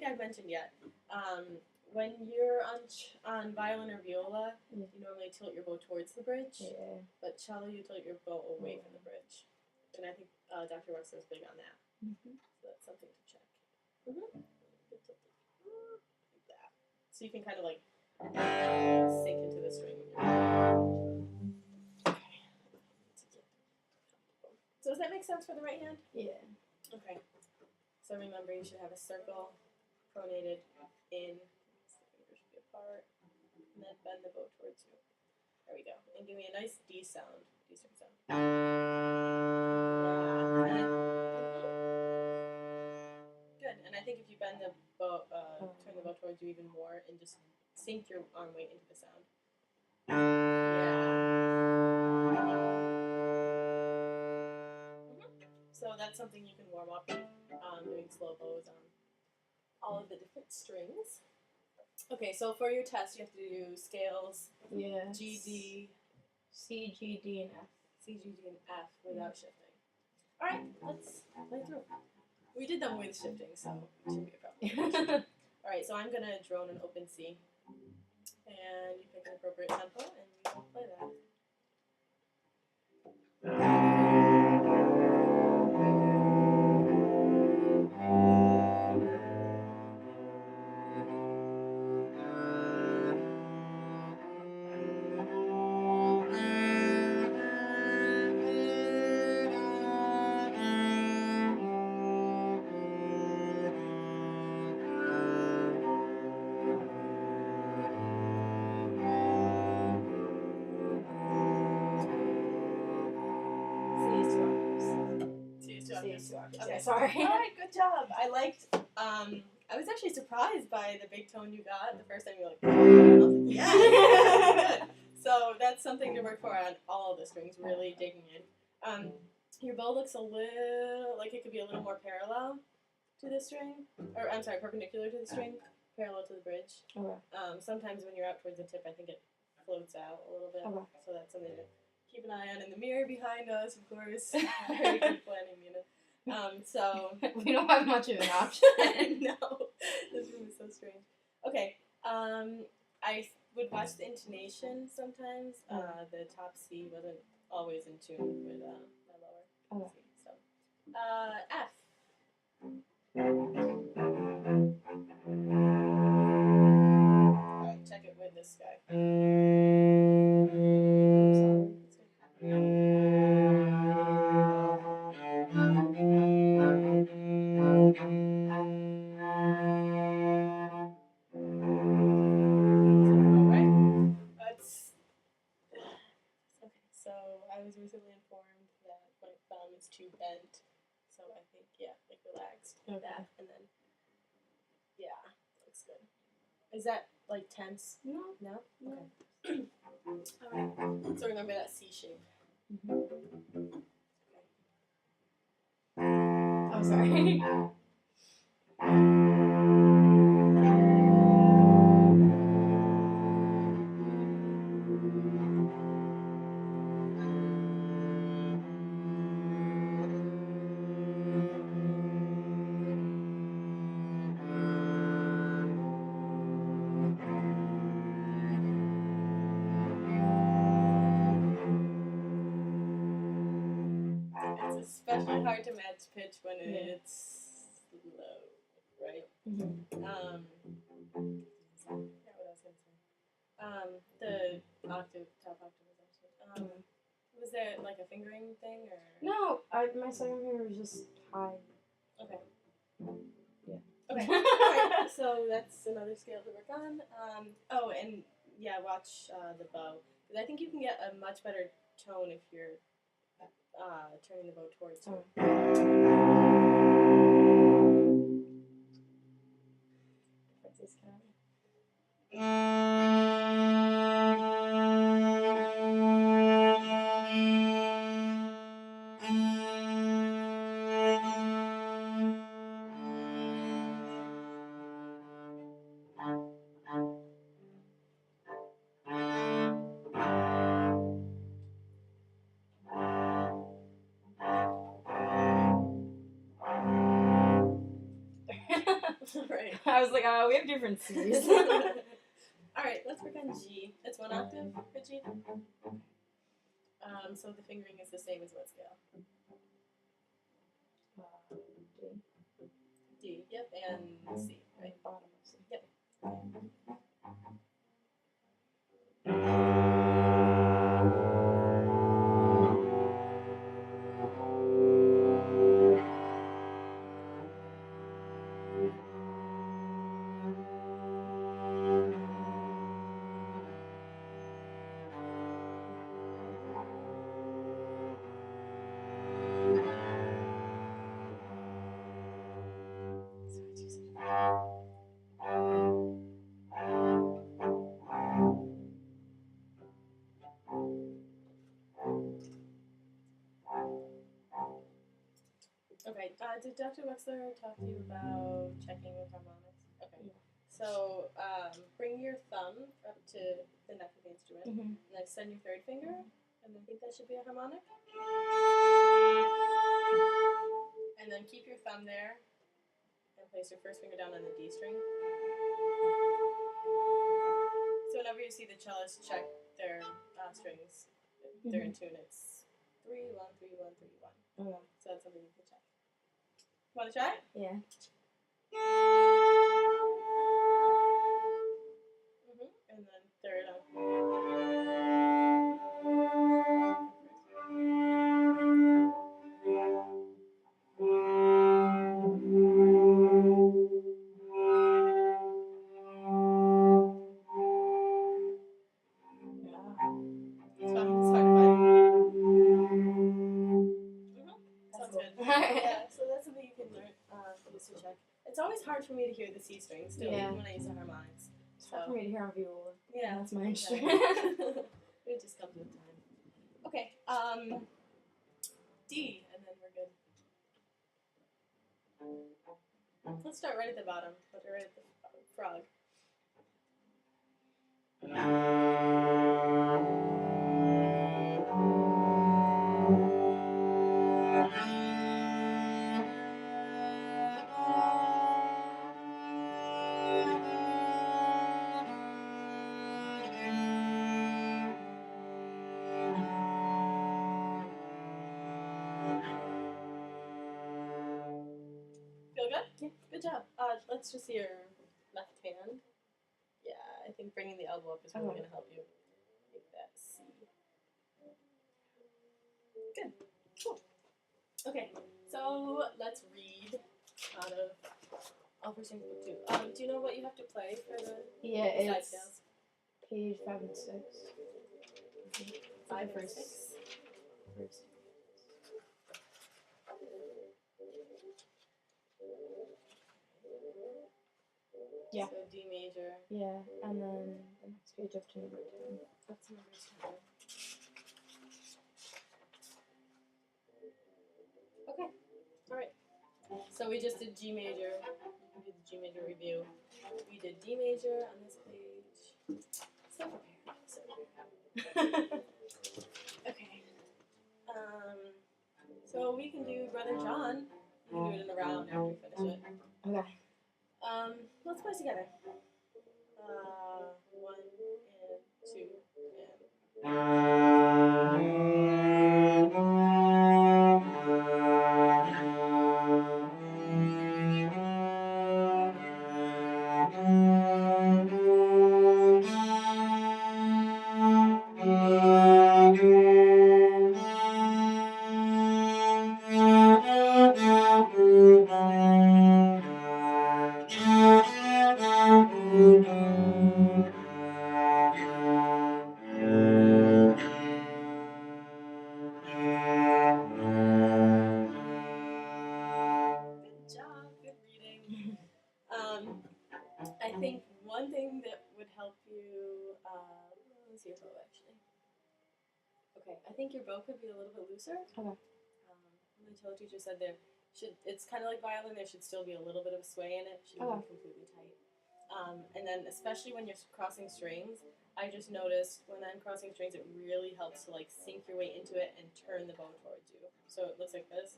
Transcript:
think I've mentioned yet. When you're on violin or viola, you normally tilt your bow towards the bridge. Yeah. But cello, you tilt your bow away from the bridge. And I think Dr. Russell is big on that. So that's something to check. Like that. So you can kind of like sink into the string. So does that make sense for the right hand? Yeah. Okay. So remember, you should have a circle pronated in. So the fingers should be apart. And then bend the bow towards you. There we go. And give me a nice D sound. D string sound. Yeah. Good. And I think if you bend the bow, turn the bow towards you even more, and just sink your arm weight into the sound. So that's something you can warm up doing slow bows on all of the different strings. Okay, so for your test, you have to do scales. Yeah. G, D, C, G, D, and F. C, G, D, and F without shifting. All right, let's play through. We did them with shifting, so it shouldn't be a problem. All right, so I'm gonna drone an open C, and you pick an appropriate tempo, and we will play that. Okay, sorry. All right, good job. I liked. I was actually surprised by the big tone you got the first time. You were like, oh, I was like, yeah, good. So that's something to work for on all of the strings. Really digging in. Your bow looks a little like it could be a little more parallel to the string, or I'm sorry, perpendicular to the string, parallel to the bridge. Okay. Sometimes when you're out towards the tip, I think it floats out a little bit. Okay. So that's something to keep an eye on. In the mirror behind us, of course. Very good planning, Mina. So we don't have much of an option. No, this room is so strange. Okay, I would watch the intonation sometimes. The top C wasn't always in tune with my lower C. So, F. All right, check it with this guy. So I was recently informed that my thumb is too bent. So I think, like relaxed. Okay. That, and then, looks good. Is that like tense? No. No? Okay. Alright. So remember that C shape. Oh, sorry. It's especially hard to match pitch when it's low, right? What else was I gonna say? The octave, top octave was actually. Was there like a fingering thing or? No, my second finger was just high. Okay. Yeah. Okay. Alright, so that's another scale to work on. Watch the bow. Because I think you can get a much better tone if you're turning the bow towards you. Differences Right. I was like, we have different C's. Alright, let's work on G. It's one octave for G. So the fingering is the same as what scale? D. D, yep, and C, right? Bottom of C. Yep. Okay, did Dr. Wexler talk to you about checking with harmonics? Okay. Yeah. So, bring your thumb up to the neck of the instrument, Mm-hmm. and then extend your third finger, and I think that should be a harmonic. And then keep your thumb there, and place your first finger down on the D string. So whenever you see the cellist check their strings, if they're in tune, it's 3, 1, 3, 1, 3, 1. Okay. So that's something you can check. Want to try? Yeah. And then third on. It's fun. It's hard to find. Sounds good. Yeah, so that's something you can learn, use to check. It's always hard for me to hear the C string still, even when I use the harmonics. It's hard for me to hear on viola. Yeah, That's my exactly. instrument. It just comes with time. Okay, D, and then we're good. Let's start right at the bottom, but right at the frog. Feel good? Yeah. Good job. Let's just see your left hand. Yeah, I think bringing the elbow up is really going to help you make that C. Good. Cool. Okay, so let's read out of Alfred Strings Book 2. Do you know what you have to play for the side It's scales? page 5 and 6. 5 and First. 6. First. Yeah. So D major. Yeah, and then the next page up to number 10. That's number 10. Okay. Alright. So we just did G major. We did the G major review. We did D major on this page. So prepared. So prepared. Okay. So we can do Brother John. You can do it in a round after we finish it. Okay. Let's play together. 1 and 2 and. Good job, good reading. I think one thing that would help you, let's see your bow actually. Okay, I think your bow could be a little bit looser. Okay. My cello teacher said it's kind of like violin, there should still be a little bit of sway in it. It shouldn't be completely tight. And then especially when you're crossing strings, I just noticed when I'm crossing strings, it really helps to like sink your way into it and turn the bow towards you. So it looks like this.